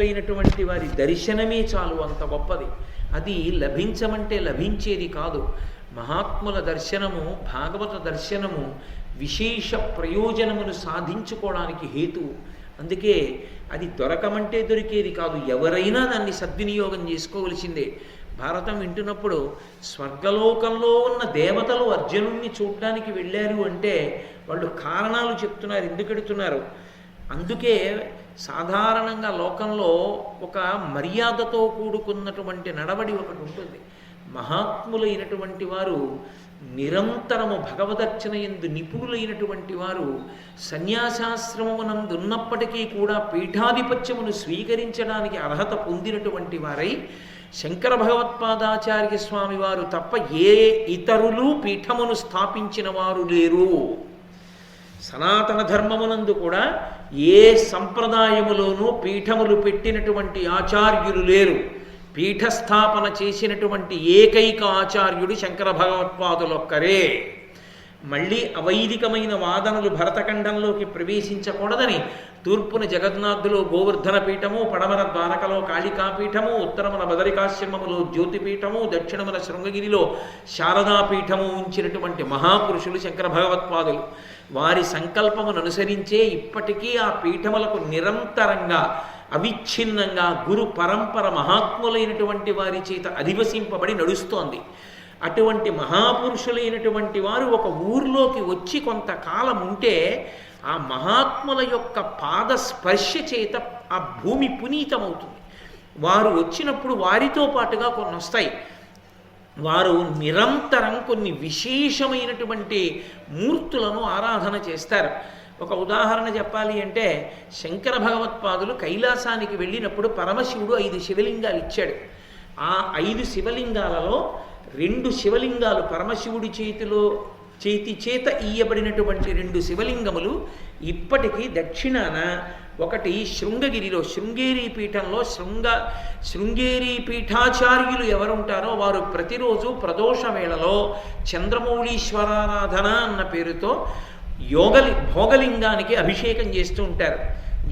అయినటువంటి వారి దర్శనమే చాలు, అంత గొప్పది. అది లభించమంటే లభించేది కాదు. మహాత్ముల దర్శనము, భాగవత దర్శనము విశేష ప్రయోజనమును సాధించుకోవడానికి హేతువు. అందుకే అది దొరకమంటే దొరికేది కాదు, ఎవరైనా దాన్ని సద్వినియోగం చేసుకోవలసిందే. భారతం వింటున్నప్పుడు స్వర్గలోకంలో ఉన్న దేవతలు అర్జునుణ్ణి చూడడానికి వెళ్ళారు అంటే వాళ్ళు కారణాలు చెప్తున్నారు, ఎందుకు వెడుతున్నారు. అందుకే సాధారణంగా లోకంలో ఒక మర్యాదతో కూడుకున్నటువంటి నడవడి ఒకటి ఉంటుంది. మహాత్ములైనటువంటి వారు నిరంతరము భగవదర్చన యందు నిపుణులైనటువంటి వారు సన్యాసాశ్రమమునందు ఉన్నప్పటికీ కూడా పీఠాధిపత్యమును స్వీకరించడానికి అర్హత పొందినటువంటి వారై, శంకర భగవత్పాదాచార్య స్వామి వారు తప్ప ఏ ఇతరులు పీఠమును స్థాపించిన వారు లేరు. సనాతన ధర్మమునందు కూడా ఏ సంప్రదాయములోనూ పీఠములు పెట్టినటువంటి ఆచార్యులు లేరు. పీఠస్థాపన చేసినటువంటి ఏకైక ఆచార్యుడు శంకర భగవత్పాదులొక్కరే. మళ్ళీ అవైదికమైన వాదనలు భరతఖండంలోకి ప్రవేశించకూడదని తూర్పున జగన్నాథులో గోవర్ధన పీఠము, పడమర ద్వారకలో కాళికాపీఠము, ఉత్తరమున బదరికాశ్రమములో జ్యోతిపీఠము, దక్షిణమున శృంగగిరిలో శారదాపీఠము ఉంచినటువంటి మహాపురుషులు శంకర భగవత్పాదులు. వారి సంకల్పమును అనుసరించే ఇప్పటికీ ఆ పీఠములకు నిరంతరంగా అవిచ్ఛిన్నంగా గురు పరంపర మహాత్ములైనటువంటి వారి చేత అధివసింపబడి నడుస్తోంది. అటువంటి మహాపురుషులైనటువంటి వారు ఒక ఊర్లోకి వచ్చి కొంతకాలం ఉంటే ఆ మహాత్ముల యొక్క పాద స్పర్శ చేత ఆ భూమి పునీతమవుతుంది. వారు వచ్చినప్పుడు వారితో పాటుగా కొన్ని వస్తాయి. వారు నిరంతరం కొన్ని విశేషమైనటువంటి మూర్తులను ఆరాధన చేస్తారు. ఒక ఉదాహరణ చెప్పాలి అంటే, శంకర భగవత్పాదులు కైలాసానికి వెళ్ళినప్పుడు పరమశివుడు 5 శివలింగాలు ఇచ్చాడు. ఆ 5 శివలింగాలలో 2 శివలింగాలు పరమశివుడి చేతి చేత ఇయ్యబడినటువంటి 2 శివలింగములు ఇప్పటికీ దక్షిణాన, ఒకటి శృంగగిరిలో శృంగేరి పీఠంలో శృంగేరి పీఠాచార్యులు ఎవరుంటారో వారు ప్రతిరోజు ప్రదోష వేళలో చంద్రమౌళీశ్వరారాధన అన్న పేరుతో భోగలింగానికి అభిషేకం చేస్తూ ఉంటారు.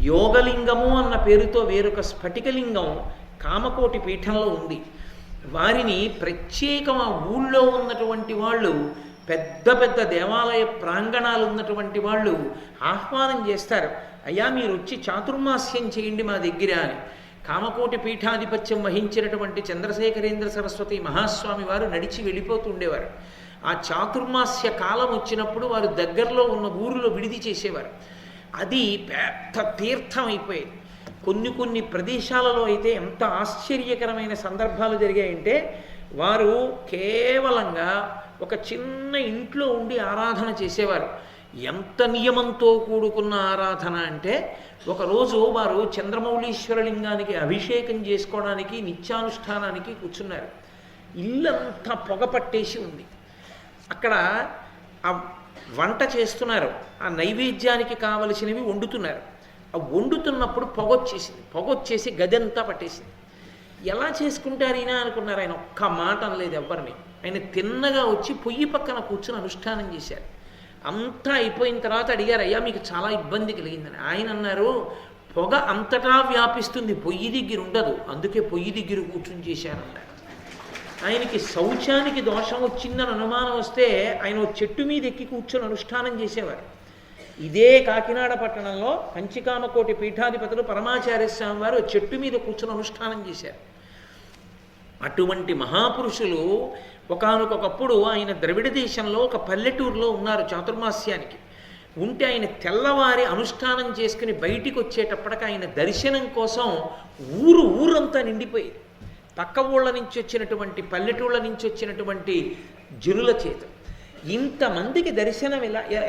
యోగలింగము అన్న పేరుతో వేరొక స్ఫటికలింగం కామకోటి పీఠంలో ఉంది. వారిని ప్రత్యేకం ఆ ఊళ్ళో ఉన్నటువంటి వాళ్ళు, పెద్ద పెద్ద దేవాలయ ప్రాంగణాలు ఉన్నటువంటి వాళ్ళు ఆహ్వానం చేస్తారు. అయ్యా మీరు వచ్చి చాతుర్మాస్యం చేయండి మా దగ్గర అని. కామకోటి పీఠాధిపత్యం వహించినటువంటి చంద్రశేఖరేంద్ర సరస్వతి మహాస్వామి వారు నడిచి వెళ్ళిపోతూ ఉండేవారు. ఆ చాతుర్మాస్య కాలం వచ్చినప్పుడు వారు దగ్గరలో ఉన్న ఊరిలో విడిది చేసేవారు. అది పెద్ద తీర్థం అయిపోయేది. కొన్ని ప్రదేశాలలో అయితే ఎంత ఆశ్చర్యకరమైన సందర్భాలు జరిగాయంటే, వారు కేవలంగా ఒక చిన్న ఇంట్లో ఉండి ఆరాధన చేసేవారు. ఎంత నియమంతో కూడుకున్న ఆరాధన అంటే, ఒకరోజు వారు చంద్రమౌళీశ్వరలింగానికి అభిషేకం చేసుకోవడానికి నిత్యానుష్ఠానానికి కూర్చున్నారు. ఇల్లంతా పొగ పట్టేసి ఉంది. అక్కడ ఆ వంట చేస్తున్నారు, ఆ నైవేద్యానికి కావలసినవి వండుతున్నారు. ఆ వండుతున్నప్పుడు పొగొచ్చేసి గదంతా పట్టేసింది. ఎలా చేసుకుంటారు ఈయన అనుకున్నారు. ఆయన ఒక్క మాట అనలేదు ఎవరిని. ఆయన తిన్నగా వచ్చి పొయ్యి పక్కన కూర్చుని అనుష్ఠానం చేశారు. అంతా అయిపోయిన తర్వాత అడిగారు, అయ్యా మీకు చాలా ఇబ్బంది కలిగిందని. ఆయన అన్నారు, పొగ అంతటా వ్యాపిస్తుంది, పొయ్యి దగ్గర ఉండదు, అందుకే పొయ్యి దగ్గర కూర్చుని చేశారన్నారు. ఆయనకి శౌచానికి దోషం వచ్చిందని అనుమానం వస్తే ఆయన చెట్టు మీద ఎక్కి కూర్చొని అనుష్ఠానం చేసేవారు. ఇదే కాకినాడ పట్టణంలో కంచికామకోటి పీఠాధిపతులు పరమాచార్య స్వామి వారు చెట్టు మీద కూర్చొని అనుష్ఠానం చేశారు. అటువంటి మహాపురుషులు ఒకానొకప్పుడు ఆయన ద్రవిడ దేశంలో ఒక పల్లెటూరులో ఉన్నారు చాతుర్మాస్యానికి. ఉంటే ఆయన తెల్లవారి అనుష్ఠానం చేసుకుని బయటికి వచ్చేటప్పటికి ఆయన దర్శనం కోసం ఊరంతా నిండిపోయేది. పక్క ఊళ్ళ నుంచి వచ్చినటువంటి, పల్లెటూళ్ళ నుంచి వచ్చినటువంటి జనుల చేత. ఇంతమందికి దర్శనం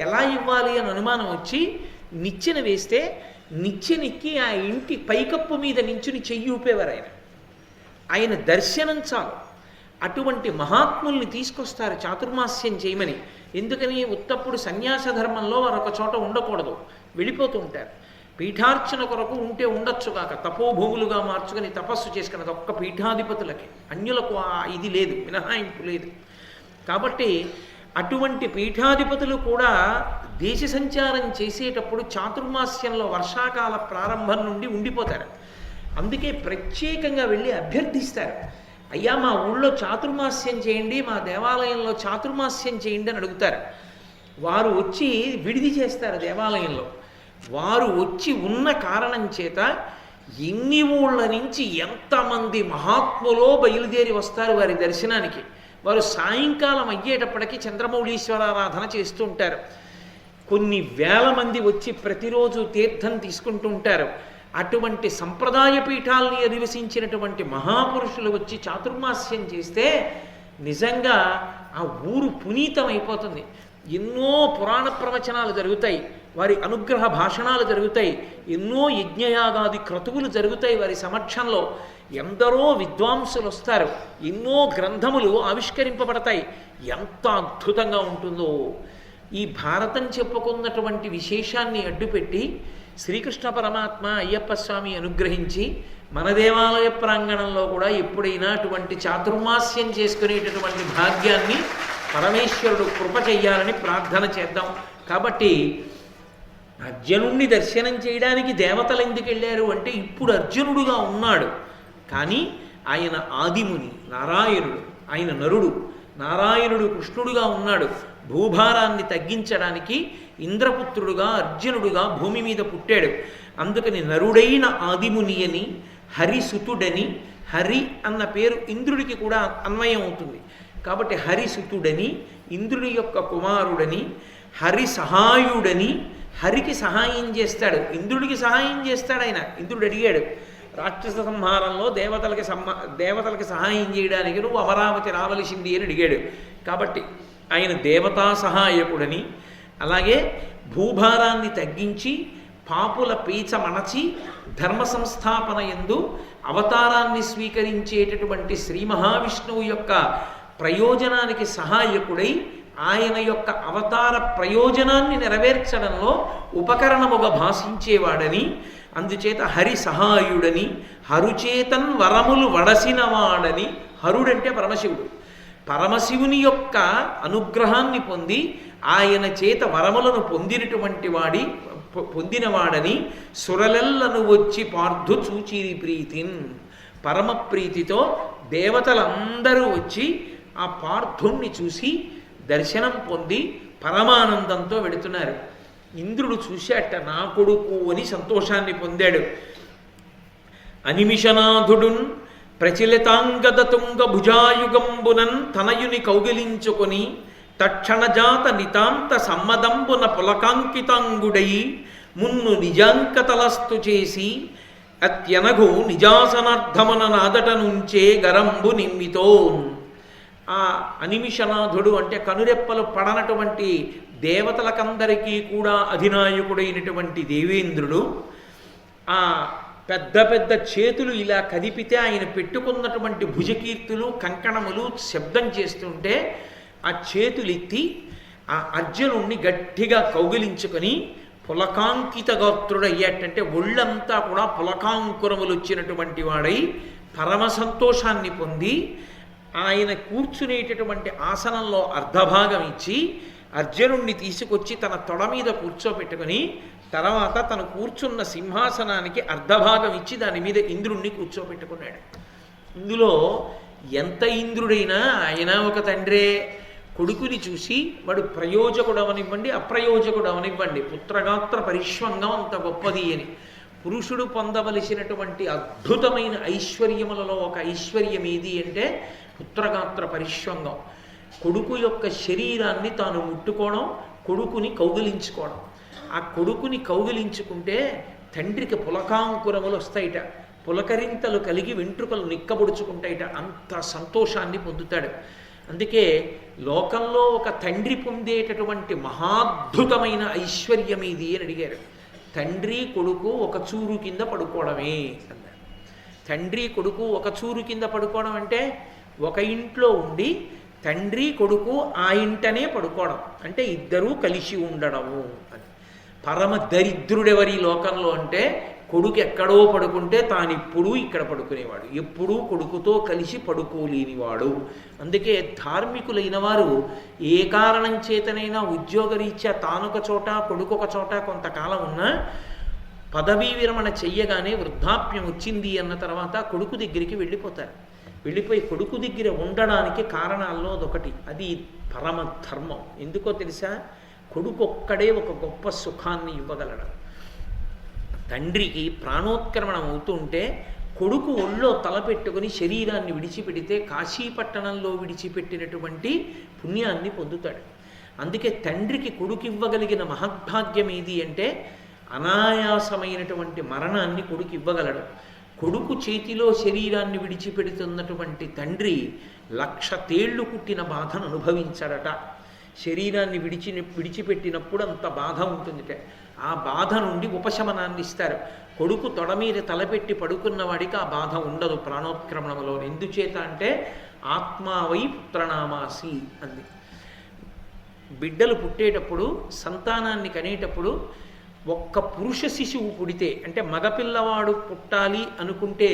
ఎలా ఇవ్వాలి అని అనుమానం వచ్చి నిచ్చెన వేస్తే నిచ్చెనెక్కి ఆ ఇంటి పైకప్పు మీద నించుని చెయ్యి ఊపేవారు ఆయన దర్శనం చాలు. అటువంటి మహాత్ముల్ని తీసుకొస్తారు చాతుర్మాస్యం చేయమని. ఎందుకని? ఉత్తప్పుడు సన్యాస ధర్మంలో వారు ఒక చోట ఉండకూడదు, వెళ్ళిపోతూ ఉంటారు. పీఠార్చన కొరకు ఉంటే ఉండొచ్చుగాక, తపోభూములుగా మార్చుకొని తపస్సు చేసుకున్నది ఒక్క పీఠాధిపతులకి, అన్యులకు ఇది లేదు, మినహాయింపు లేదు. కాబట్టి అటువంటి పీఠాధిపతులు కూడా దేశ సంచారం చేసేటప్పుడు చాతుర్మాస్యంలో వర్షాకాల ప్రారంభం నుండి ఉండిపోతారు. అందుకే ప్రత్యేకంగా వెళ్ళి అభ్యర్థిస్తారు. అయ్యా మా ఊళ్ళో చాతుర్మాస్యం చేయండి, మా దేవాలయంలో చాతుర్మాస్యం చేయండి అని అడుగుతారు. వారు వచ్చి విడిది చేస్తారు దేవాలయంలో. వారు వచ్చి ఉన్న కారణం చేత ఎన్ని ఊళ్ళ నుంచి ఎంతమంది మహాత్ములో బయలుదేరి వస్తారు వారి దర్శనానికి. వారు సాయంకాలం అయ్యేటప్పటికీ చంద్రమౌళీశ్వరారాధన చేస్తూ ఉంటారు. కొన్ని వేల మంది వచ్చి ప్రతిరోజు తీర్థం తీసుకుంటూ ఉంటారు. అటువంటి సంప్రదాయ పీఠాలని అధివసించినటువంటి మహాపురుషులు వచ్చి చాతుర్మాస్యం చేస్తే నిజంగా ఆ ఊరు పునీతమైపోతుంది. ఎన్నో పురాణ ప్రవచనాలు జరుగుతాయి, వారి అనుగ్రహ భాషణాలు జరుగుతాయి, ఎన్నో యజ్ఞయాగాది క్రతువులు జరుగుతాయి వారి సమక్షంలో. ఎందరో విద్వాంసులు వస్తారు, ఎన్నో గ్రంథములు ఆవిష్కరింపబడతాయి. ఎంత అద్భుతంగా ఉంటుందో! ఈ భారతం చెప్పుకున్నటువంటి విశేషాన్ని అడ్డుపెట్టి శ్రీకృష్ణ పరమాత్మ అయ్యప్ప స్వామి అనుగ్రహించి మన దేవాలయ ప్రాంగణంలో కూడా ఎప్పుడైనా అటువంటి చాతుర్మాస్యం చేసుకునేటటువంటి భాగ్యాన్ని పరమేశ్వరుడు కృప చెయ్యాలని ప్రార్థన చేద్దాం. కాబట్టి అర్జునుణ్ణి దర్శనం చేయడానికి దేవతలు ఎందుకు వెళ్ళారు అంటే, ఇప్పుడు అర్జునుడుగా ఉన్నాడు కానీ ఆయన ఆదిముని నారాయణుడు, ఆయన నరుడు. నారాయణుడు కృష్ణుడుగా ఉన్నాడు. భూభారాన్ని తగ్గించడానికి ఇంద్రపుత్రుడుగా అర్జునుడుగా భూమి మీద పుట్టాడు. అందుకని నరుడైన ఆదిముని అని, హరిసుతుడని, హరి అన్న పేరు ఇంద్రుడికి కూడా అన్వయం అవుతుంది. కాబట్టి హరిసుతుడని, ఇంద్రుడి యొక్క కుమారుడని, హరి సహాయుడని, హరికి సహాయం చేస్తాడు, ఇంద్రుడికి సహాయం చేస్తాడు ఆయన. ఇంద్రుడు అడిగాడు రాక్షస సంహారంలో దేవతలకి సహాయం చేయడానికి నువ్వు అమరావతి రావలసింది అని అడిగాడు. కాబట్టి ఆయన దేవతా సహాయకుడని, అలాగే భూభారాన్ని తగ్గించి పాపుల పీచ మణచి ధర్మ సంస్థాపన యందు అవతారాన్ని స్వీకరించేటటువంటి శ్రీ మహావిష్ణువు యొక్క ప్రయోజనానికి సహాయకుడై ఆయన యొక్క అవతార ప్రయోజనాన్ని నెరవేర్చడంలో ఉపకరణముగా భాషించేవాడని, అందుచేత హరి సహాయుడని, హరుచేతన్ వరములు వడసినవాడని. హరుడంటే పరమశివుడు. పరమశివుని యొక్క అనుగ్రహాన్ని పొంది ఆయన చేత వరములను పొందినవాడని, సురలెల్లను వచ్చి పార్థు చూచిరి ప్రీతిన్. పరమ ప్రీతితో దేవతలందరూ వచ్చి ఆ పార్థుణ్ణి చూసి దర్శనం పొంది పరమానందంతో వెడుతున్నారు. ఇంద్రుడు చూశాట, నా కొడుకు అని సంతోషాన్ని పొందాడు. అనిమిషనాథుడున్ ప్రచలితాంగద తుంగ భుజాయుగంబునన్ తనయుని కౌగిలించుకొని తక్షణజాత నితాంత సమ్మదంబున పులకాంకితాంగుడై మున్ను నిజాంకతలస్తు చేసి అత్యనగు నిజాసనార్థమున నాదట నుంచే గరంబు నిమ్మితో. ఆ అనిమిషనాథుడు అంటే కనురెప్పలు పడనటువంటి దేవతలకందరికీ కూడా అధినాయకుడైనటువంటి దేవేంద్రుడు ఆ పెద్ద పెద్ద చేతులు ఇలా కదిపితే ఆయన పెట్టుకున్నటువంటి భుజకీర్తులు కంకణములు శబ్దం చేస్తుంటే ఆ చేతులెత్తి ఆ అర్జునుణ్ణి గట్టిగా కౌగిలించుకొని పులకాంకిత గాత్రుడయ్యేటంటే ఒళ్ళంతా కూడా పులకాంకురములు వచ్చినటువంటి వాడై పరమ సంతోషాన్ని పొంది ఆయన కూర్చునేటటువంటి ఆసనంలో అర్ధభాగం ఇచ్చి అర్జునుణ్ణి తీసుకొచ్చి తన తొడ మీద కూర్చోపెట్టుకొని తర్వాత తను కూర్చున్న సింహాసనానికి అర్ధభాగం ఇచ్చి దాని మీద ఇంద్రుణ్ణి కూర్చోపెట్టుకున్నాడు. ఇందులో ఎంత ఇంద్రుడైనా ఆయన ఒక తండ్రే. కొడుకుని చూసి వాడు ప్రయోజకుడు అవనివ్వండి, అప్రయోజకుడు అవనివ్వండి, పుత్రగాత్ర పరిష్వంగం అంత గొప్పది అని. పురుషుడు పొందవలసినటువంటి అద్భుతమైన ఐశ్వర్యములలో ఒక ఐశ్వర్యం ఏది అంటే పుత్రగాత్ర పరిష్వంగం. కొడుకు యొక్క శరీరాన్ని తాను ముట్టుకోవడం, కొడుకుని కౌగిలించుకోవడం. ఆ కొడుకుని కౌగిలించుకుంటే తండ్రికి పులకాంకురములు వస్తాయిట, పులకరింతలు కలిగి వెంట్రుకలు నిక్కబొడుచుకుంటాయిట. అంత సంతోషాన్ని పొందుతాడు. అందుకే లోకంలో ఒక తండ్రి పొందేటటువంటి మహాద్భుతమైన ఐశ్వర్యం ఇది అని అడిగారు. తండ్రి కొడుకు ఒక చూరు కింద పడుకోవడమే అన్నారు. తండ్రి కొడుకు ఒక చూరు కింద పడుకోవడం అంటే ఒక ఇంట్లో ఉండి తండ్రి కొడుకు ఆ ఇంటనే పడుకోవడం అంటే ఇద్దరూ కలిసి ఉండడము అని. పరమ దరిద్రుడెవరి లోకంలో అంటే కొడుకు ఎక్కడో పడుకుంటే తానిప్పుడూ ఇక్కడ పడుకునేవాడు, ఎప్పుడూ కొడుకుతో కలిసి పడుకోలేనివాడు. అందుకే ధార్మికులైన వారు ఏ కారణం చేతనైనా ఉద్యోగరీత్యా తానొక చోట కొడుకు ఒక చోట కొంతకాలం ఉన్నా పదవీ విరమణ చెయ్యగానే వృద్ధాప్యం వచ్చింది అన్న తర్వాత కొడుకు దగ్గరికి వెళ్ళిపోతారు. వెళ్ళిపోయి కొడుకు దగ్గర ఉండడానికి కారణాల్లో అదొకటి. అది పరమ ధర్మం. ఎందుకో తెలుసా? కొడుకు ఒక్కడే ఒక గొప్ప సుఖాన్ని ఇవ్వగలడు. తండ్రికి ప్రాణోత్క్రమణం అవుతుంటే కొడుకు ఒళ్ళో తలపెట్టుకుని శరీరాన్ని విడిచిపెడితే కాశీపట్టణంలో విడిచిపెట్టినటువంటి పుణ్యాన్ని పొందుతాడు. అందుకే తండ్రికి కొడుకు ఇవ్వగలిగిన మహద్భాగ్యం ఏది అంటే అనాయాసమైనటువంటి మరణాన్ని కొడుకు ఇవ్వగలడు. కొడుకు చేతిలో శరీరాన్ని విడిచిపెడుతున్నటువంటి తండ్రి 1,00,000 తేళ్లు కుట్టిన బాధను అనుభవించాడట. శరీరాన్ని విడిచిపెట్టినప్పుడు అంత బాధ ఉంటుందిట. ఆ బాధ నుండి ఉపశమనాన్ని ఇస్తారు. కొడుకు తొడ మీద తలపెట్టి పడుకున్న వాడికి ఆ బాధ ఉండదు ప్రాణోత్క్రమణంలో. ఎందుచేత అంటే ఆత్మావై పుత్రనామాసి అంది. బిడ్డలు పుట్టేటప్పుడు, సంతానాన్ని కనేటప్పుడు ఒక్క పురుష శిశువు పుడితే, అంటే మగపిల్లవాడు పుట్టాలి అనుకుంటే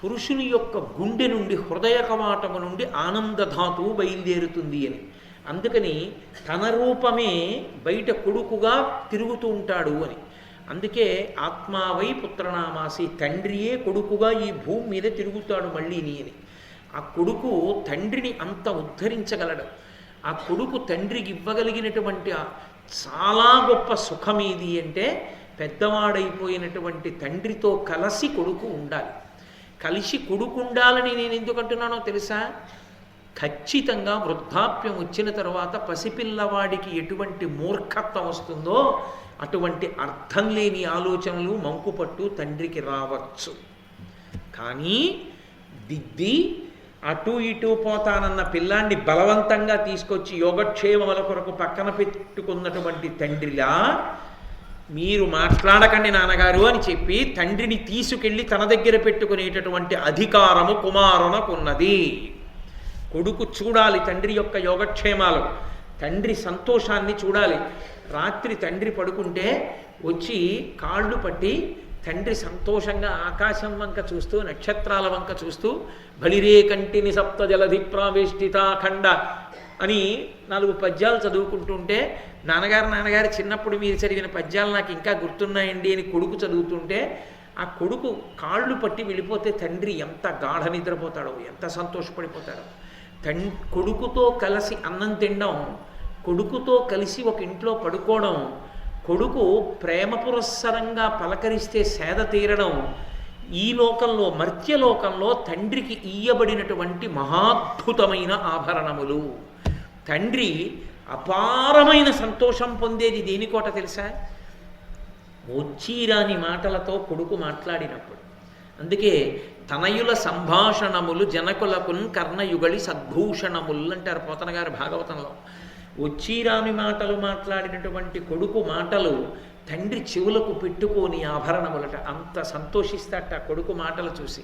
పురుషుని యొక్క గుండె నుండి, హృదయ కవాటము నుండి ఆనందధాతువు బయలుదేరుతుంది అని. అందుకని తన రూపమే బయట కొడుకుగా తిరుగుతూ ఉంటాడు అని. అందుకే ఆత్మావై పుత్రనామాసి, తండ్రియే కొడుకుగా ఈ భూమి మీద తిరుగుతాడు మళ్ళీని అని. ఆ కొడుకు తండ్రిని అంత ఉద్ధరించగలడు. ఆ కొడుకు తండ్రికి ఇవ్వగలిగినటువంటి చాలా గొప్ప సుఖం ఏది అంటే పెద్దవాడైపోయినటువంటి తండ్రితో కలిసి కొడుకు ఉండాలి. కలిసి కొడుకు ఉండాలని నేను ఎందుకు అంటున్నానో తెలుసా? ఖచ్చితంగా వృద్ధాప్యం వచ్చిన తర్వాత పసిపిల్లవాడికి ఎటువంటి మూర్ఖత్వం వస్తుందో అటువంటి అర్థం లేని ఆలోచనలు మంకుపట్టు తండ్రికి రావచ్చు. కానీ దిద్ది అటు ఇటు పోతానన్న పిల్లాన్ని బలవంతంగా తీసుకొచ్చి యోగక్షేమముల కొరకు పక్కన పెట్టుకున్నటువంటి తండ్రిలా మీరు మాట్లాడకండి నాన్నగారు అని చెప్పి తండ్రిని తీసుకెళ్ళి తన దగ్గర పెట్టుకునేటటువంటి అధికారము కుమారునకున్నది. కొడుకు చూడాలి తండ్రి యొక్క యోగక్షేమాలు, తండ్రి సంతోషాన్ని చూడాలి. రాత్రి తండ్రి పడుకుంటే వచ్చి కాళ్ళు పట్టి తండ్రి సంతోషంగా ఆకాశం వంక చూస్తూ, నక్షత్రాల వంక చూస్తూ, బలిరే కంటిని సప్త జలధి ప్రావేష్టితాఖండ అని 4 పద్యాలు చదువుకుంటుంటే, నాన్నగారు చిన్నప్పుడు మీరు చదివిన పద్యాలు నాకు ఇంకా గుర్తున్నాయండి అని కొడుకు చదువుతుంటే, ఆ కొడుకు కాళ్ళు పట్టి వెళ్ళిపోతే తండ్రి ఎంత గాఢ నిద్రపోతాడో, ఎంత సంతోషపడిపోతాడో. కొడుకుతో కలిసి అన్నం తినడం, కొడుకుతో కలిసి ఒక ఇంట్లో పడుకోవడం, కొడుకు ప్రేమ పురస్సరంగా పలకరిస్తే సేద తీరడం, ఈ లోకంలో మర్త్యలోకంలో తండ్రికి ఇయ్యబడినటువంటి మహాద్భుతమైన ఆభరణములు. తండ్రి అపారమైన సంతోషం పొందేది దేనికోట తెలుసా? వచ్చీరాని మాటలతో కొడుకు మాట్లాడినప్పుడు. అందుకే తనయుల సంభాషణములు జనకులకున్ కర్ణయుగళి సద్భూషణములు అంటారు పోతన గారు భాగవతంలో. వచ్చీరాని మాటలు మాట్లాడినటువంటి కొడుకు మాటలు తండ్రి చెవులకు పెట్టుకొని ఆభరణములట. అంత సంతోషిస్తాట కొడుకు మాటలు చూసి.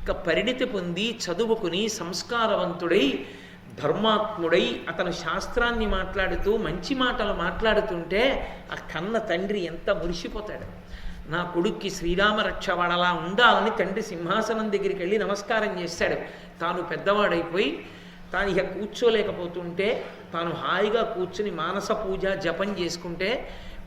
ఇక పరిణితి పొంది చదువుకుని సంస్కారవంతుడై ధర్మాత్ముడై అతను శాస్త్రాన్ని మాట్లాడుతూ మంచి మాటలు మాట్లాడుతుంటే ఆ కన్న తండ్రి ఎంత మురిసిపోతాడు. నా కొడుక్కి శ్రీరామ రక్ష వాడలా ఉండాలని తండ్రి సింహాసనం దగ్గరికి వెళ్ళి నమస్కారం చేశాడు. తాను పెద్దవాడైపోయి తాను ఇక కూర్చోలేకపోతుంటే తాను హాయిగా కూర్చుని మానస పూజ జపం చేసుకుంటే,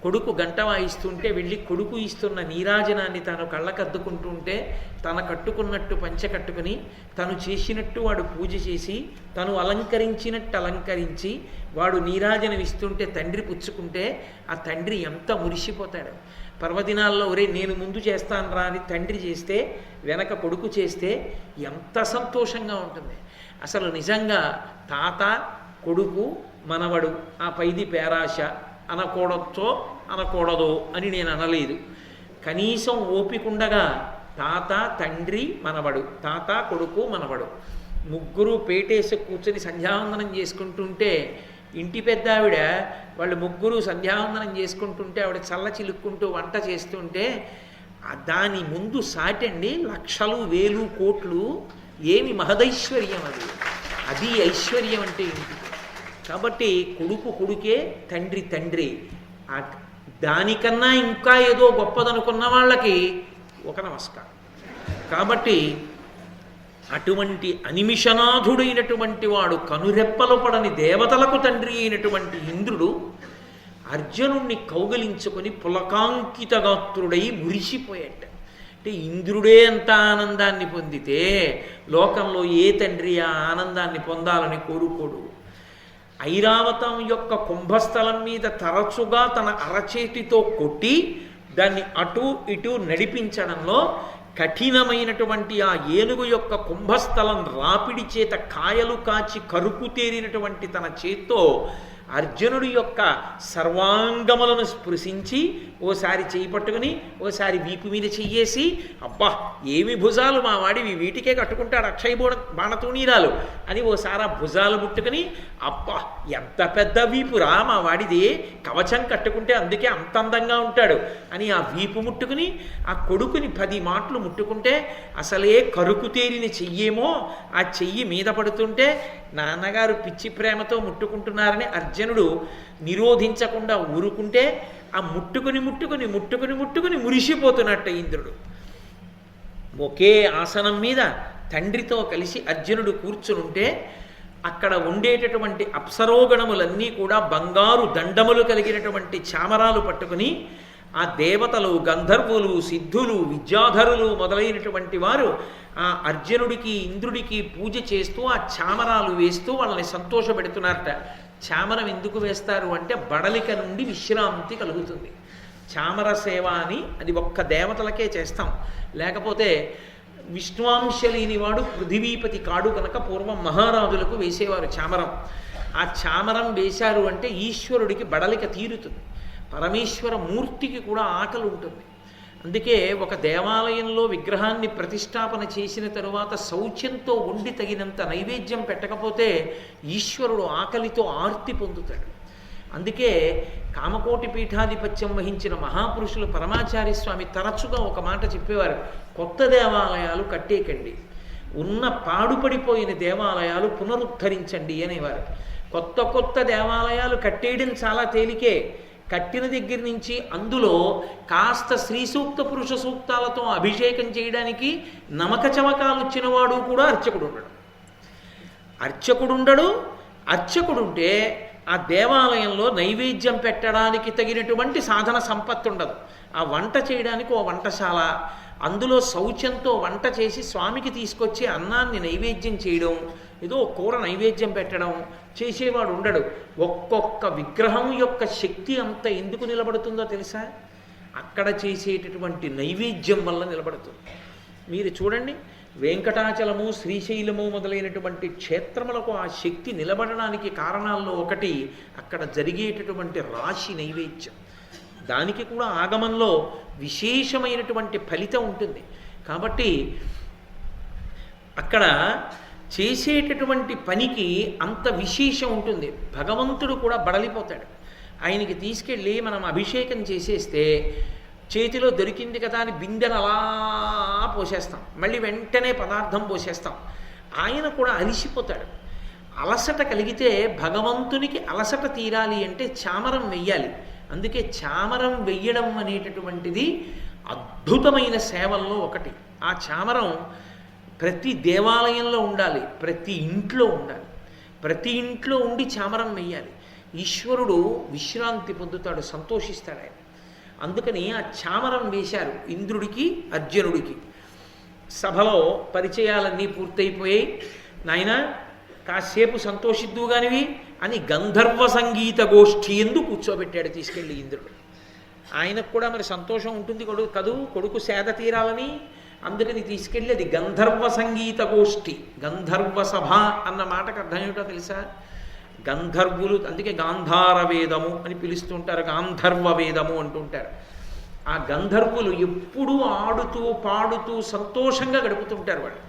కొడుకు గంట వాయిస్తుంటే వెళ్ళి కొడుకు ఇస్తున్న నీరాజనాన్ని తాను కళ్ళకద్దుకుంటుంటే, తన కట్టుకున్నట్టు పంచె కట్టుకుని తను చేసినట్టు వాడు పూజ చేసి తను అలంకరించినట్టు అలంకరించి వాడు నీరాజనం ఇస్తుంటే తండ్రి పుచ్చుకుంటే ఆ తండ్రి ఎంత మురిసిపోతాడు. పర్వదినాల్లో ఒరే నేను ముందు చేస్తాను రా అని తండ్రి చేస్తే వెనక కొడుకు చేస్తే ఎంత సంతోషంగా ఉంటుంది. అసలు నిజంగా తాత కొడుకు మనవడు ఆ పైది పేరాశ అనకూడచ్చో అనకూడదో అని నేను అనలేదు. కనీసం ఓపికండగా తాత తండ్రి మనవడు, తాత కొడుకు మనవడు ముగ్గురు పేటేసి కూర్చొని సంధ్యావందనం చేసుకుంటుంటే, ఇంటి పెద్ద ఆవిడ వాళ్ళు ముగ్గురు సంధ్యావందనం చేసుకుంటుంటే ఆవిడ చల్ల చిలుక్కుంటూ వంట చేస్తుంటే దాని ముందు సాటండి లక్షలు వేలు కోట్లు ఏమి మహదైశ్వర్యం అది. అది ఐశ్వర్యం అంటే ఏంటి? కాబట్టి కొడుకు కొడుకే, తండ్రి తండ్రి. దానికన్నా ఇంకా ఏదో గొప్పదనుకున్న వాళ్ళకి ఒక నమస్కారం. కాబట్టి అటువంటి అనిమిషనాథుడైనటువంటి వాడు, కనురెప్పలు పడని దేవతలకు తండ్రి అయినటువంటి ఇంద్రుడు అర్జునుణ్ణి కౌగలించుకొని పులకాంకితగాత్రుడై మురిసిపోయాట. అంటే ఇంద్రుడే అంత ఆనందాన్ని పొందితే లోకంలో ఏ తండ్రి ఆ ఆనందాన్ని పొందాలని కోరుకోడు. ఐరావతం యొక్క కుంభస్థలం మీద తరచుగా తన అరచేతితో కొట్టి దాన్ని అటు ఇటు నడిపించడంలో కఠినమైనటువంటి ఆ ఏనుగు యొక్క కుంభస్థలం రాపిడి చేత కాయలు కాచి కరుకు తేరినటువంటి తన చేత్తో అర్జునుడి యొక్క సర్వాంగములను స్పృశించి ఓసారి చేయి పట్టుకుని ఓసారి వీపు మీద చెయ్యేసి, అబ్బా ఏమి భుజాలు మా వాడివి, వీటికే కట్టుకుంటాడు అక్షయ బాణతూణీరాలు అని ఓసారి ఆ భుజాలు ముట్టుకుని, అబ్బా ఎంత పెద్ద వీపురా మా వాడిది, కవచం కట్టుకుంటే అందుకే అంత అందంగా ఉంటాడు అని ఆ వీపు ముట్టుకుని ఆ కొడుకుని 10 మాటలు ముట్టుకుంటే అసలే కరుకు తేరిన చెయ్యేమో ఆ చెయ్యి మీద పడుతుంటే నాన్నగారు పిచ్చి ప్రేమతో ముట్టుకుంటున్నారని అర్జునుడు నిరోధించకుండా ఊరుకుంటే ఆ ముట్టుకుని మురిసిపోతున్నట్ట ఇంద్రుడు. ఒకే ఆసనం మీద తండ్రితో కలిసి అర్జునుడు కూర్చునుంటే అక్కడ ఉండేటటువంటి అప్సరోగణములన్నీ కూడా బంగారు దండములు కలిగినటువంటి చామరాలు పట్టుకుని ఆ దేవతలు, గంధర్వులు, సిద్ధులు, విద్యాధరులు మొదలైనటువంటి వారు ఆ అర్జునుడికి ఇంద్రుడికి పూజ చేస్తూ ఆ చామరాలు వేస్తూ వాళ్ళని సంతోషపెడుతున్నారట. చామరం ఎందుకు వేస్తారు అంటే బడలిక నుండి విశ్రాంతి కలుగుతుంది. చామర సేవ అని అది ఒక్క దేవతలకే చేస్తాం, లేకపోతే విష్ణువాంశ లేనివాడు పృథివీపతి కాడు కనుక పూర్వం మహారాజులకు వేసేవారు చామరం. ఆ చామరం వేశారు అంటే ఈశ్వరుడికి బడలిక తీరుతుంది, పరమేశ్వర మూర్తికి కూడా ఆకలి ఉంటుంది. అందుకే ఒక దేవాలయంలో విగ్రహాన్ని ప్రతిష్టాపన చేసిన తరువాత శౌచ్యంతో వండి తగినంత నైవేద్యం పెట్టకపోతే ఈశ్వరుడు ఆకలితో ఆర్తి పొందుతాడు. అందుకే కామకోటి పీఠాధిపత్యం వహించిన మహాపురుషులు పరమాచార్య స్వామి తరచుగా ఒక మాట చెప్పేవారు, కొత్త దేవాలయాలు కట్టేకండి, ఉన్న పాడుపడిపోయిన దేవాలయాలు పునరుద్ధరించండి అనేవారు. కొత్త దేవాలయాలు కట్టేయడం చాలా తేలికే, కట్టిన దగ్గర నుంచి అందులో కాస్త శ్రీ సూక్త పురుష సూక్తాలతో అభిషేకం చేయడానికి నమక చమకాలు వచ్చినవాడు కూడా అర్చకుడుంటే ఆ దేవాలయంలో నైవేద్యం పెట్టడానికి తగినటువంటి సాధన సంపత్తి ఉండదు. ఆ వంట చేయడానికి ఓ వంటశాల, అందులో శౌచంతో వంట చేసి స్వామికి తీసుకొచ్చి అన్నాన్ని నైవేద్యం చేయడం, ఏదో కూర నైవేద్యం పెట్టడం చేసేవాడు ఉండడు. ఒక్కొక్క విగ్రహం యొక్క శక్తి అంత ఎందుకు నిలబడుతుందో తెలుసా? అక్కడ చేసేటటువంటి నైవేద్యం వల్ల నిలబడుతుంది. మీరు చూడండి, వెంకటాచలము, శ్రీశైలము మొదలైనటువంటి క్షేత్రములకు ఆ శక్తి నిలబడడానికి కారణాల్లో ఒకటి అక్కడ జరిగేటటువంటి రాశి నైవేద్యం. దానికి కూడా ఆగమంలో విశేషమైనటువంటి ఫలితం ఉంటుంది. కాబట్టి అక్కడ చేసేటటువంటి పనికి అంత విశేషం ఉంటుంది. భగవంతుడు కూడా బడలిపోతాడు. ఆయనకి తీసుకెళ్ళి మనం అభిషేకం చేసేస్తే చేతిలో దొరికింది కదా అని బిందెను అలా పోసేస్తాం, మళ్ళీ వెంటనే పదార్థం పోసేస్తాం. ఆయన కూడా అలిసిపోతాడు. అలసట కలిగితే భగవంతునికి అలసట తీరాలి అంటే చామరం వెయ్యాలి. అందుకే చామరం వెయ్యడం అనేటటువంటిది అద్భుతమైన సేవల్లో ఒకటి. ఆ చామరం ప్రతి దేవాలయంలో ఉండాలి, ప్రతి ఇంట్లో ఉండాలి, ప్రతి ఇంట్లో ఉండి చామరం వెయ్యాలి. ఈశ్వరుడు విశ్రాంతి పొందుతాడు, సంతోషిస్తాడు ఆయన. అందుకని ఆ చామరం వేశారు ఇంద్రుడికి, అర్జునుడికి. సభలో పరిచయాలన్నీ పూర్తయిపోయాయి. నాయన కాసేపు సంతోషిద్దుగానివి అని గంధర్వ సంగీత గోష్ఠి ఎందు కూర్చోబెట్టాడు తీసుకెళ్ళి ఇంద్రుడు. ఆయనకు కూడా మరి సంతోషం ఉంటుంది కొడుకు సేద తీరాలని. అందుకని తీసుకెళ్ళి అది గంధర్వ సంగీత గోష్ఠి, గంధర్వ సభ అన్న మాటకు అర్థం ఏమిటో తెలుసా? గంధర్వులు, అందుకే గాంధార వేదము అని పిలుస్తుంటారు, గాంధర్వ వేదము అంటుంటారు. ఆ గంధర్వులు ఎప్పుడూ ఆడుతూ పాడుతూ సంతోషంగా గడుపుతుంటారు వాళ్ళు.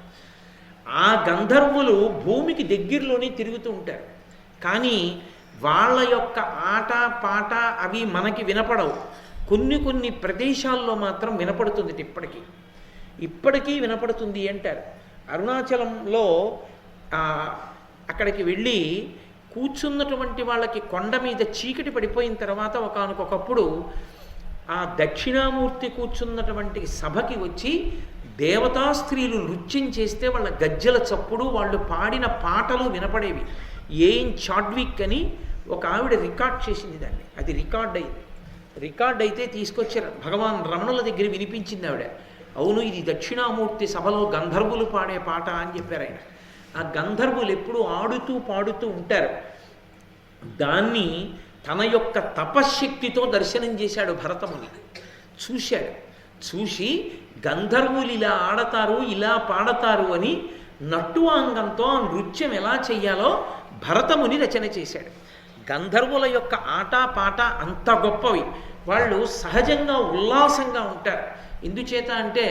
ఆ గంధర్వులు భూమికి దగ్గరలోనే తిరుగుతూ ఉంటారు, కానీ వాళ్ళ యొక్క ఆట పాట అవి మనకి వినపడవు. కొన్ని ప్రదేశాల్లో మాత్రం వినపడుతుంది. ఇప్పటికీ వినపడుతుంది అంటారు. అరుణాచలంలో అక్కడికి వెళ్ళి కూర్చున్నటువంటి వాళ్ళకి కొండ మీద చీకటి పడిపోయిన తర్వాత ఒకానొకప్పుడు ఆ దక్షిణామూర్తి కూర్చున్నటువంటి సభకి వచ్చి దేవతా స్త్రీలు నృత్యం చేస్తే వాళ్ళ గజ్జల చప్పుడు, వాళ్ళు పాడిన పాటలు వినపడేవి. ఏం చాడ్విక్ అని ఒక ఆవిడ రికార్డ్ చేసింది దాన్ని, అది రికార్డ్ అయింది. రికార్డ్ అయితే తీసుకొచ్చారు భగవాన్ రమణుల దగ్గర వినిపించింది ఆవిడ. అవును, ఇది దక్షిణామూర్తి సభలో గంధర్వులు పాడే పాట అని చెప్పారు ఆయన. ఆ గంధర్వులు ఎప్పుడూ ఆడుతూ పాడుతూ ఉంటారు. దాన్ని తన యొక్క తపశ్శక్తితో దర్శనం చేశాడు భరతముని. చూశాడు, చూసి గంధర్వులు ఇలా ఆడతారు, ఇలా పాడతారు అని నట్టువాంగంతో ఆ నృత్యం ఎలా చెయ్యాలో భరతముని రచన చేశాడు. గంధర్వుల యొక్క ఆట పాట అంత గొప్పవి. వాళ్ళు సహజంగా ఉల్లాసంగా ఉంటారు. ఎందుచేత అంటే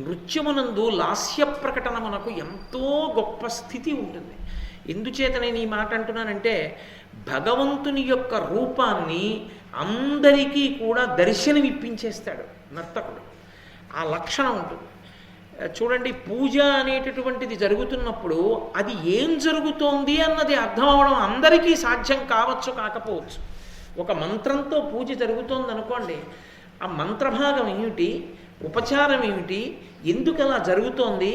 నృత్యమునందు లాస్య ప్రకటనమునకు ఎంతో గొప్ప స్థితి ఉంటుంది. ఎందుచేత నేను ఈ మాట అంటున్నానంటే భగవంతుని యొక్క రూపాన్ని అందరికీ కూడా దర్శనమిప్పించేస్తాడు నర్తకుడు. ఆ లక్షణం ఉంటుంది. చూడండి, పూజ అనేటటువంటిది జరుగుతున్నప్పుడు అది ఏం జరుగుతోంది అన్నది అర్థం అవడం అందరికీ సాధ్యం కావచ్చు, కాకపోవచ్చు. ఒక మంత్రంతో పూజ జరుగుతోంది అనుకోండి, ఆ మంత్రభాగం ఏమిటి, ఉపచారం ఏమిటి, ఎందుకు అలా జరుగుతోంది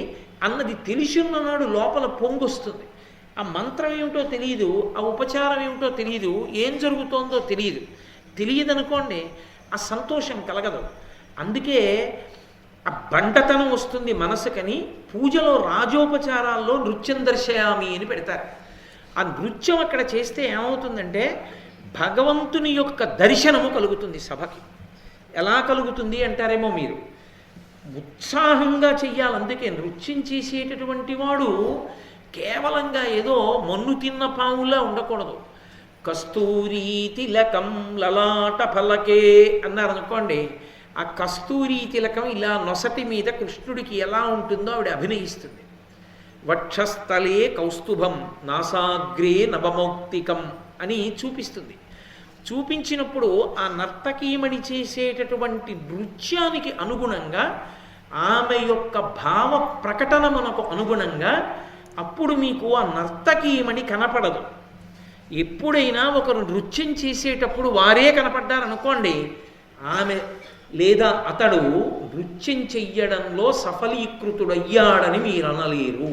అన్నది తెలిసిన్ననాడు లోపల పొంగొస్తుంది. ఆ మంత్రం ఏమిటో తెలియదు, ఆ ఉపచారం ఏమిటో తెలియదు, ఏం జరుగుతోందో తెలియదనుకోండి, ఆ సంతోషం కలగదు. అందుకే ఆ బండతనం వస్తుంది మనసుకని పూజలో రాజోపచారాల్లో నృత్యం దర్శయామి అని పెడతారు. ఆ నృత్యం అక్కడ చేస్తే ఏమవుతుందంటే భగవంతుని యొక్క దర్శనము కలుగుతుంది సభకి. ఎలా కలుగుతుంది అంటారేమో మీరు, ఉత్సాహంగా చెయ్యాలి. అందుకే నృత్యం చేసేటటువంటి వాడు కేవలంగా ఏదో మన్ను తిన్న పావులా ఉండకూడదు. కస్తూరీ తిలకం లలాట ఫలకే అన్నారనుకోండి, ఆ కస్తూరీ తిలకం ఇలా నొసటి మీద కృష్ణుడికి ఎలా ఉంటుందో ఆవిడ అభినయిస్తుంది. వక్షస్థలే కౌస్తుభం నాసాగ్రే నవమౌక్తికం అని చూపిస్తుంది. చూపించినప్పుడు ఆ నర్తకీమణి చేసేటటువంటి నృత్యానికి అనుగుణంగా ఆమె యొక్క భావ ప్రకటనమునకు అనుగుణంగా అప్పుడు మీకు ఆ నర్తకీమణి కనపడదు. ఎప్పుడైనా ఒకరు నృత్యం చేసేటప్పుడు వారే కనపడ్డారనుకోండి, ఆమె లేదా అతడు నృత్యం చెయ్యడంలో సఫలీకృతుడయ్యాడని మీరు అనలేరు.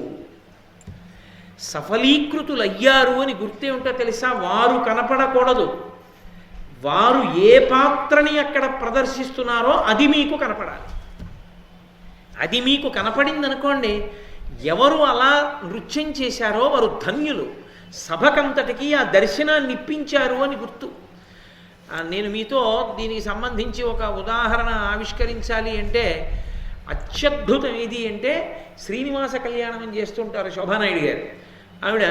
సఫలీకృతులయ్యారు అని గుర్తేమిటో తెలుసా? వారు కనపడకూడదు. వారు ఏ పాత్రని అక్కడ ప్రదర్శిస్తున్నారో అది మీకు కనపడాలి. అది మీకు కనపడిందనుకోండి, ఎవరు అలా నృత్యం చేశారో వారు ధన్యులు. సభకంతటికి ఆ దర్శనాన్ని ఇప్పించారు అని గుర్తు. నేను మీతో దీనికి సంబంధించి ఒక ఉదాహరణ ఆవిష్కరించాలి అంటే అత్యద్భుతం ఏది అంటే శ్రీనివాస కళ్యాణం చేస్తుంటారు శోభానాయుడు గారు. ఆవిడ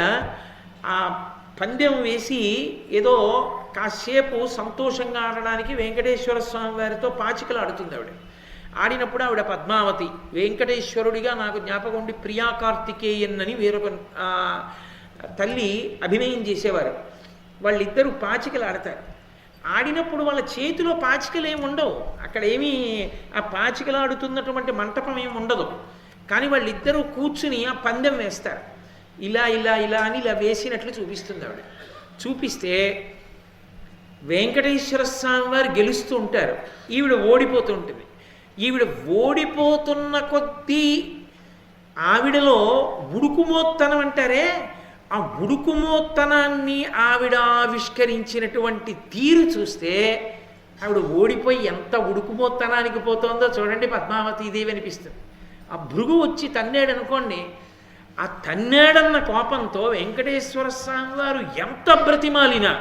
ఆ పందెం వేసి ఏదో కాసేపు సంతోషంగా ఆడడానికి వెంకటేశ్వర స్వామి వారితో పాచికలు ఆడుతుంది ఆవిడ. ఆడినప్పుడు ఆవిడ పద్మావతి, వెంకటేశ్వరుడిగా నాకు జ్ఞాపకం ఉండి ప్రియా కార్తికేయన్ అని వేరొక తల్లి అభినయం చేసేవారు. వాళ్ళిద్దరూ పాచికలు ఆడతారు. ఆడినప్పుడు వాళ్ళ చేతిలో పాచికలు ఏమి ఉండవు, అక్కడ ఏమీ ఆ పాచికలు ఆడుతున్నటువంటి మంటపం ఏమి ఉండదు. కానీ వాళ్ళిద్దరూ కూర్చుని ఆ పందెం వేస్తారు. ఇలా ఇలా ఇలా అని ఇలా వేసినట్లు చూపిస్తుంది ఆవిడ. చూపిస్తే వెంకటేశ్వర స్వామి వారు గెలుస్తూ ఉంటారు, ఈవిడ ఓడిపోతూ ఉంటుంది. ఈవిడ ఓడిపోతున్న కొద్దీ ఆవిడలో ఉడుకుమోత్తనం అంటారే, ఆ ఉడుకుమోత్తనాన్ని ఆవిడ ఆవిష్కరించినటువంటి తీరు చూస్తే ఆవిడ ఓడిపోయి ఎంత ఉడుకుమోత్తనానికి పోతుందో చూడండి పద్మావతీదేవి అనిపిస్తుంది. ఆ భృగు వచ్చి తన్నాడు అనుకోండి, ఆ తన్నాడన్న కోపంతో వెంకటేశ్వర స్వామి వారు ఎంత బ్రతిమాలినా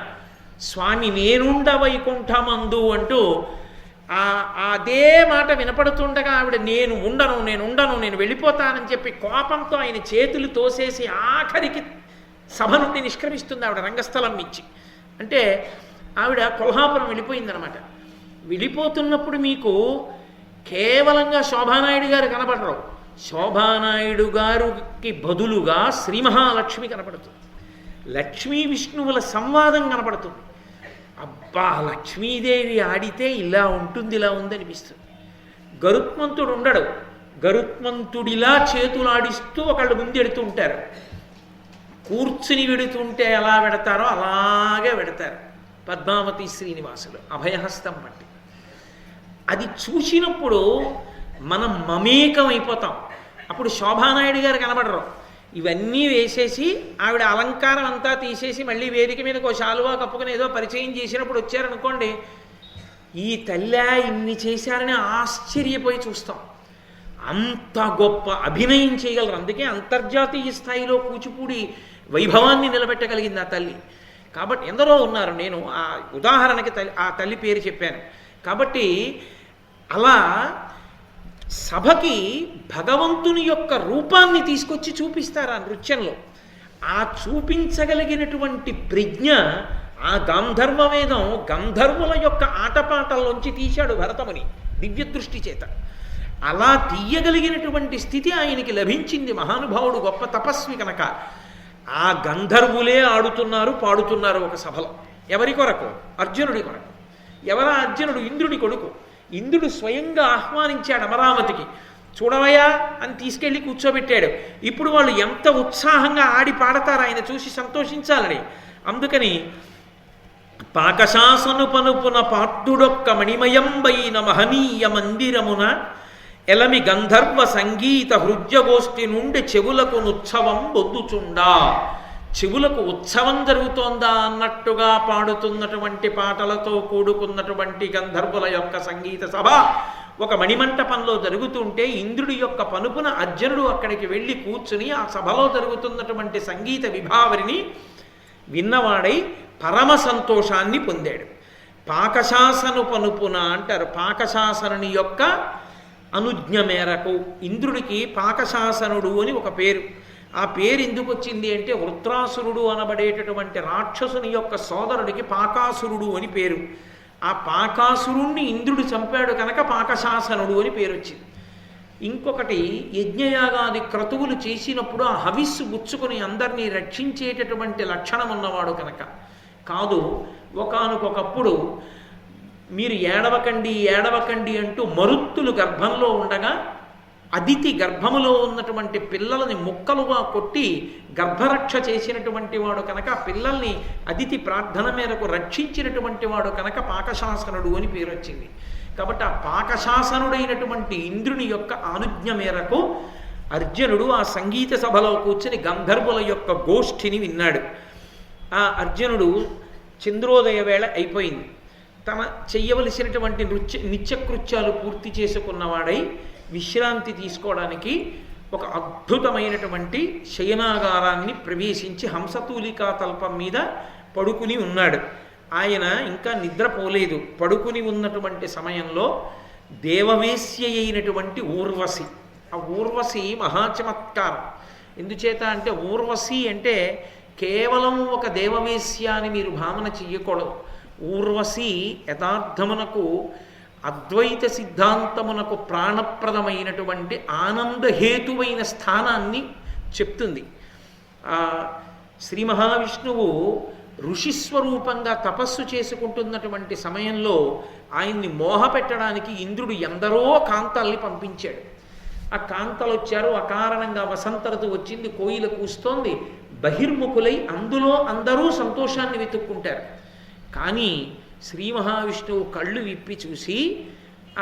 స్వామి నేనుండ వైకుంఠమందు అంటూ అదే మాట వినపడుతుండగా ఆవిడ నేను ఉండను నేను వెళ్ళిపోతానని చెప్పి కోపంతో ఆయన చేతులు తోసేసి ఆఖరికి సభ నుండి నిష్క్రమిస్తుంది ఆవిడ రంగస్థలం నుంచి. అంటే ఆవిడ కొల్హాపురం వెళ్ళిపోయిందనమాట. వెళ్ళిపోతున్నప్పుడు మీకు కేవలంగా శోభానాయుడు గారు కనపడరు. శోభానాయుడు గారికి బదులుగా శ్రీ మహాలక్ష్మి కనపడుతుంది. లక్ష్మీ విష్ణువుల సంవాదం కనపడుతుంది. అబ్బా, లక్ష్మీదేవి ఆడితే ఇలా ఉంటుంది, ఇలా ఉందనిపిస్తుంది. గరుత్మంతుడు ఉండడు. గరుత్మంతుడిలా చేతులాడిస్తూ ఒకళ్ళు ముందెడుతూ ఉంటారు. కూర్చుని వెడుతుంటే ఎలా వెడతారో అలాగే వెడతారు పద్మావతి శ్రీనివాసులు అభయహస్తం బట్టి. అది చూసినప్పుడు మనం మమేకం అయిపోతాం. అప్పుడు శోభానాయుడు గారు కనబడరు. ఇవన్నీ వేసేసి ఆవిడ అలంకారం అంతా తీసేసి మళ్ళీ వేదిక మీదకి ఒక శాలువా కప్పుకొని ఏదో పరిచయం చేసినప్పుడు వచ్చారనుకోండి, ఈ తల్లి ఇన్ని చేశారని ఆశ్చర్యపోయి చూస్తాం. అంత గొప్ప అభినయం చేయగలరు. అందుకే అంతర్జాతీయ స్థాయిలో కూచిపూడి వైభవాన్ని నిలబెట్టగలిగింది ఆ తల్లి. కాబట్టి ఎందరో ఉన్నారు, నేను ఆ ఉదాహరణకి ఆ తల్లి పేరు చెప్పాను. కాబట్టి అలా సభకి భగవంతుని యొక్క రూపాన్ని తీసుకొచ్చి చూపిస్తారు ఆ నృత్యంలో. ఆ చూపించగలిగినటువంటి ప్రజ్ఞ ఆ గాంధర్వ వేదం గంధర్వుల యొక్క ఆటపాటల్లోంచి తీశాడు భరతముని దివ్య దృష్టి చేత. అలా తీయగలిగినటువంటి స్థితి ఆయనకి లభించింది. మహానుభావుడు గొప్ప తపస్వి కనుక ఆ గంధర్వులే ఆడుతున్నారు, పాడుతున్నారు ఒక సభలో. ఎవరి కొరకు? అర్జునుడి కొరకు. ఎవరా అర్జునుడు? ఇంద్రుడి కొడుకు. ఇంద్రుడు స్వయంగా ఆహ్వానించాడు అమరావతికి. చూడవయ్యా అని తీసుకెళ్ళి కూర్చోబెట్టాడు. ఇప్పుడు వాళ్ళు ఎంత ఉత్సాహంగా ఆడి పాడతారు ఆయన చూసి సంతోషించాలని. అందుకని పాకశాసను పనుపున పాఠుడొక్క మణిమయంబైన మహనీయ మందిరమున ఎలమి గంధర్వ సంగీత హృద్యగోష్ఠి నుండి చెవులకు ఉత్సవం బొద్దుచుండా. చెవులకు ఉత్సవం జరుగుతోందా అన్నట్టుగా పాడుతున్నటువంటి పాటలతో కూడుకున్నటువంటి గంధర్వుల యొక్క సంగీత సభ ఒక మణిమంటపంలో జరుగుతుంటే ఇంద్రుడి యొక్క పనుపున అర్జునుడు అక్కడికి వెళ్ళి కూర్చుని ఆ సభలో జరుగుతున్నటువంటి సంగీత విభావరిని విన్నవాడై పరమ సంతోషాన్ని పొందాడు. పాకశాసను పనుపున అంటారు. పాకశాసనుని యొక్క అనుజ్ఞ మేరకు ఇంద్రుడికి పాకశాసనుడు అని ఒక పేరు. ఆ పేరు ఎందుకు వచ్చింది అంటే వృత్రాసురుడు అనబడేటటువంటి రాక్షసుని యొక్క సోదరుడికి పాకాసురుడు అని పేరు. ఆ పాకాసురుణ్ణి ఇంద్రుడు చంపాడు కనుక పాకశాసనుడు అని పేరు వచ్చింది. ఇంకొకటి, యజ్ఞయాగాది క్రతువులు చేసినప్పుడు ఆ హవిస్సు గుచ్చుకొని అందరినీ రక్షించేటటువంటి లక్షణం ఉన్నవాడు కనుక కాదు. ఒకానొకప్పుడు మీరు ఏడవకండి ఏడవకండి అంటూ మరుత్తులు గర్భంలో ఉండగా అదితి గర్భములో ఉన్నటువంటి పిల్లలని ముక్కలుగా కొట్టి గర్భరక్ష చేసినటువంటి వాడు కనుక ఆ పిల్లల్ని అదితి ప్రార్థన మేరకు రక్షించినటువంటి వాడు కనుక పాకశాసనుడు అని పేరు వచ్చింది. కాబట్టి ఆ పాకశాసనుడైనటువంటి ఇంద్రుని యొక్క ఆనుజ్ఞ మేరకు అర్జునుడు ఆ సంగీత సభలో కూర్చుని గంధర్వుల యొక్క గోష్ఠిని విన్నాడు. ఆ అర్జునుడు చంద్రోదయ వేళ అయిపోయింది. తన చెయ్యవలసినటువంటి నిత్యకృత్యాలు పూర్తి చేసుకున్నవాడై విశ్రాంతి తీసుకోవడానికి ఒక అద్భుతమైనటువంటి శయనాగారాన్ని ప్రవేశించి హంసతూలికా తల్పం మీద పడుకుని ఉన్నాడు. ఆయన ఇంకా నిద్రపోలేదు. పడుకుని ఉన్నటువంటి సమయంలో దేవవేశ్య అయినటువంటి ఊర్వశి, ఆ ఊర్వశి మహాచమత్కారం. ఎందుచేత అంటే ఊర్వశి అంటే కేవలం ఒక దేవవేశ్య అని మీరు భావన చెయ్యకూడదు. ఊర్వశి యథార్థమునకు అద్వైత సిద్ధాంతమునకు ప్రాణప్రదమైనటువంటి ఆనందహేతువైన స్థానాన్ని చెప్తుంది. శ్రీ మహావిష్ణువు ఋషిస్వరూపంగా తపస్సు చేసుకుంటున్నటువంటి సమయంలో ఆయన్ని మోహపెట్టడానికి ఇంద్రుడు ఎందరో కాంతల్ని పంపించాడు. ఆ కాంతలు వచ్చారు. అకారణంగా వసంత ఋతువు వచ్చింది, కోయిల కూస్తోంది. బహిర్ముఖులై అందులో అందరూ సంతోషాన్ని వెతుక్కుంటారు. కానీ శ్రీ మహావిష్ణువు కళ్ళు విప్పి చూసి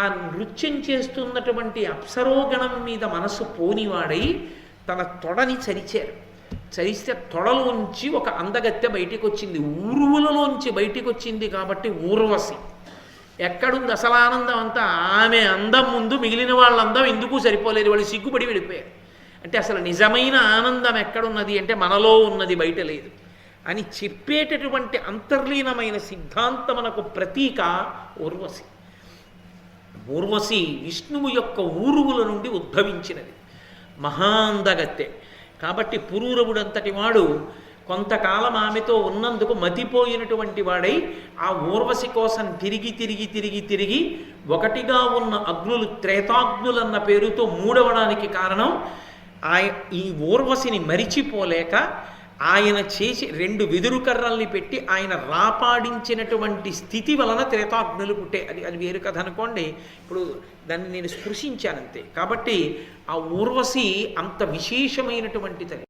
ఆ నృత్యం చేస్తున్నటువంటి అప్సరోగణం మీద మనసు పోనివాడై తన తొడని చరిచారు. చరిస్తే తొడలోంచి ఒక అందగత్తె బయటికి వచ్చింది. ఊరువులలోంచి బయటికి వచ్చింది కాబట్టి ఊర్వశి. ఎక్కడుంది అసలు ఆనందం అంతా? ఆమె అందం ముందు మిగిలిన వాళ్ళ అందం ఎందుకు సరిపోలేదు. వాళ్ళు సిగ్గుపడి వెళ్ళిపోయారు. అంటే అసలు నిజమైన ఆనందం ఎక్కడున్నది అంటే మనలో ఉన్నది, బయట లేదు అని చెప్పేటటువంటి అంతర్లీనమైన సిద్ధాంతమునకు ప్రతీక ఊర్వశి. ఊర్వశి విష్ణువు యొక్క ఊరువుల నుండి ఉద్భవించినది, మహాందగత్తె. కాబట్టి పురూరవుడంతటి వాడు కొంతకాలం ఆమెతో ఉన్నందుకు మతిపోయినటువంటి వాడై ఆ ఊర్వశి కోసం తిరిగి తిరిగి తిరిగి తిరిగి ఒకటిగా ఉన్న అగ్నులు త్రేతాగ్నులన్న పేరుతో మూడవడానికి కారణం ఈ ఊర్వశిని మరిచిపోలేక ఆయన చేసి 2 వెదురు కర్రల్ని పెట్టి ఆయన రాపాడించినటువంటి స్థితి వలన త్రేతాగ్నులు పుట్టే. అది వేరు కథ అనుకోండి. ఇప్పుడు దాన్ని నేను స్పృశించానంతే. కాబట్టి ఆ ఊర్వశి అంత విశేషమైనటువంటి తల్లి.